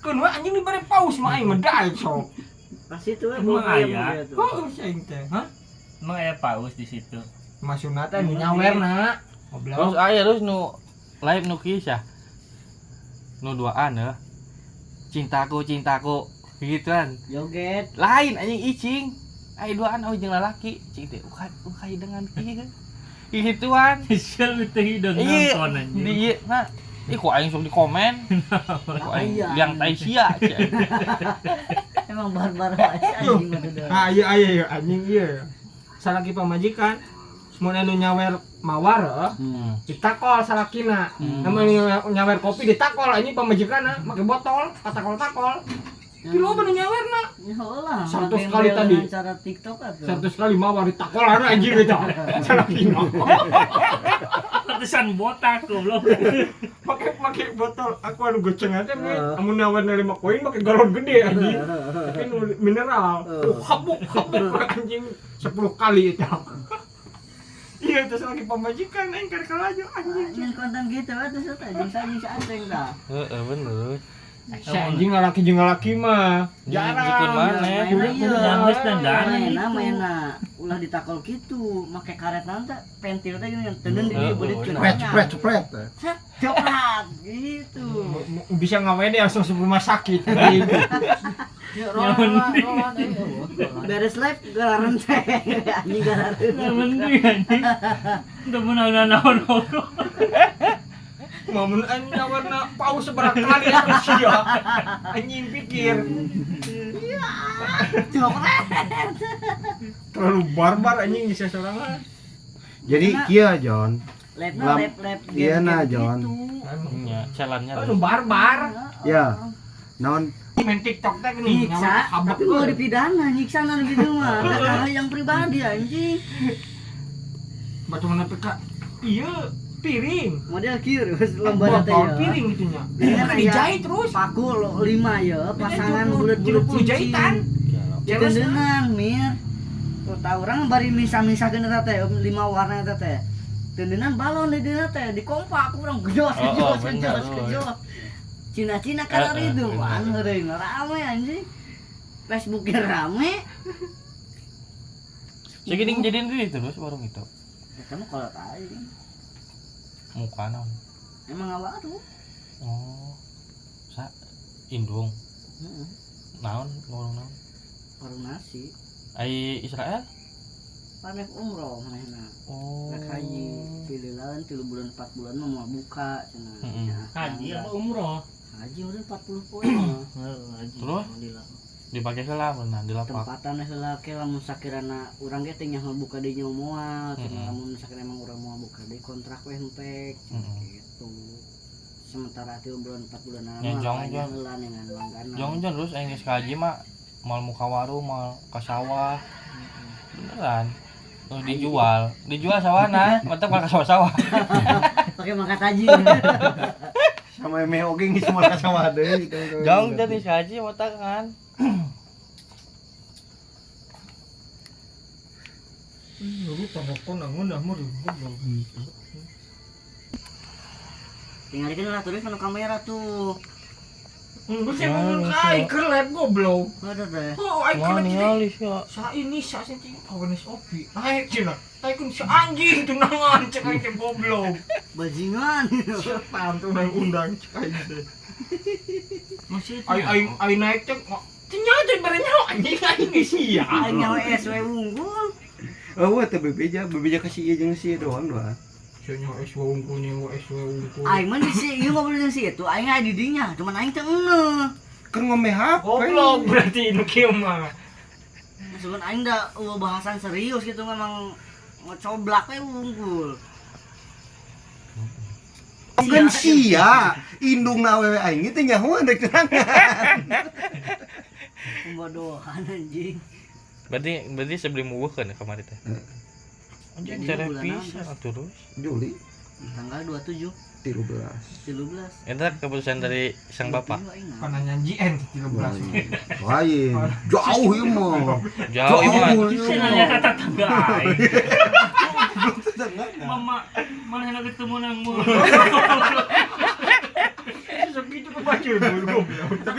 Keun we anjing dibere paus mah aing mah daek sok. Pas itu Emang aya? Oh, aing teh. Hah? Emang aya paus di situ. Maksudna teh nu nyawerna. Terus aya terus nu live nu kisah. Nu duaan ya. Cintaku gituan. Joget. Lain anjing icing. Ai duaan oh jeung lalaki. Cing teh ukay dengan kieu. Gituan. Sial teh hidung Iya, nonton anjing. di nah. Ih kok aing sok di komen. Kok aing liang tai sia. Emang barbar aja anjing mah tuh. Ah iya anjing ieu. Salaki pamajikan mun anu nyawer mawar ditakol salakina. Namun nyawer kopi ditakol anjing pamajikanna make botol, katakol-takol. Ki loba nu nyawerna. Ya Allah. 100 kali tadi. Cara TikTok atuh. 100 kali mawar ditakolan anjing eta. Salakina. Ratusan botak goblok. Make botol aku anu goceng teh amun nyawer 5 koin make galon gede anjing. Tapi nu mineral. Habuk anjing 10 kali eta. Iya terus lagi pemajikan aing keur kalaju anjing. Anjing konten gitu atuh anjing sancing dah. Heeh bener. Si anjing ngalaki mah Jarang ikut maneh. Jangan dandan. Mainna ulah ditakol kitu, make karet nanti pentil teh gini teuneun di dieu beulit cepret. Coklat gitu. Bisa ngawede langsung sebelum rumah sakit. Beres live gararan teh anjing gararan. Mending anjing. Udah menawan-nawan rokok. Momen anjing warna paus seberapa kali aku sia. Anjing pikir. Coklat. Terlalu barbar anjing bisa sorangan. Jadi kieu John. Lab. Iya nah John. Nya jalannya. Anu barbar. Ya. Naon Main TikTok teh gini. Nyiksa, tapi mau dipidana nyiksa nan gitu mah. Hal yang pribadi anjing. Batu mana PK? Iya, piring. Model kieu geus lomba teh Botol ya. piring gitunya. Bener ya. Dijahit terus. Paku 5 ya, pasangan bulet-bulet 30 jahitan. Jangan mir. Tahu orang bari misah-misahkeun eta teh 5 warna eta teh. Tendenan balon di dieu teh dikompak urang gedos. Cina-cina kan itu aneureun rame anjing. Facebooknya rame. Segini jadiin diri terus warung itu. Eta mah kolot aja. Muka naon. Emang ngawaru. Oh. Indung. Heeh. Naon warung naon? Warung nasi. Ai Israel? Panek umroh manehna. Oh. Rek haji pilihan 3 bulan 4 bulan mah mau buka cenah. Haji apa umroh? Haji udah 40 poin mah. Haji. Terus? Dipake heula beunah di lapak. Tempatan heula ke lamun sakirana urang ge teh nya buka deui nya moal, cenah lamun sakirana emang urang moal buka deui kontrak we henteu gitu. Sementara 3 bulan 4 bulan Ya, jong. heula dengan langganan. Jong terus aing geus kaji mah mal muka warung, mal ka sawah. Beneran. Terus dijual sawana, mantap ka sawah-sawah. Pakai mangkat haji. sama eme oge geus moal ka sawah deui gitu. Jong jadi kaji mata kan. Lu telepon nangun dah mah Tinggalikeun lah terus kana kamera tuh. Enggak sih ngomong kai ke lab goblok. Ada teh. Oh, ai Wah kena ningali sia. sa ini sa senti awanes opi. Naik cina. Tai kun sa anjing tunangan cek aing teh goblok. Bajingan. Setan tuh nang undang cek aing teh. Masih Ai naik cek ternyata barenya anjing aing geus sia. Aing nyawa SW unggul. Oh, teh bebeja kasih ieu jeung si doang doang. Nya SW unggul. Aing mah di si ieu ngobrol jeung si itu aing aya di dinya, cuman aing teh euneuh. Kan ngombe HP. Goblok berarti nu kieu mah. Maksudna aing da bahasan serius gitu memang ngocoblak we unggul. Kan sia, indungna awewe aing teh nyaho rek terangan. Pembodohan anjing. Berarti sebelum uweuhkeun kamari teh. Anjing Jadi tere bulan pisan naon, terus. Juli Tanggal 27 13. Eta keputusan dari sang bapak. Kana nyanjieun 13. Lain. Jauh ieu mah. Jauh mah. nanya kata tangga aing. Mama mana hendak ketemu nang mu. Segitu kebaca goblok. Tapi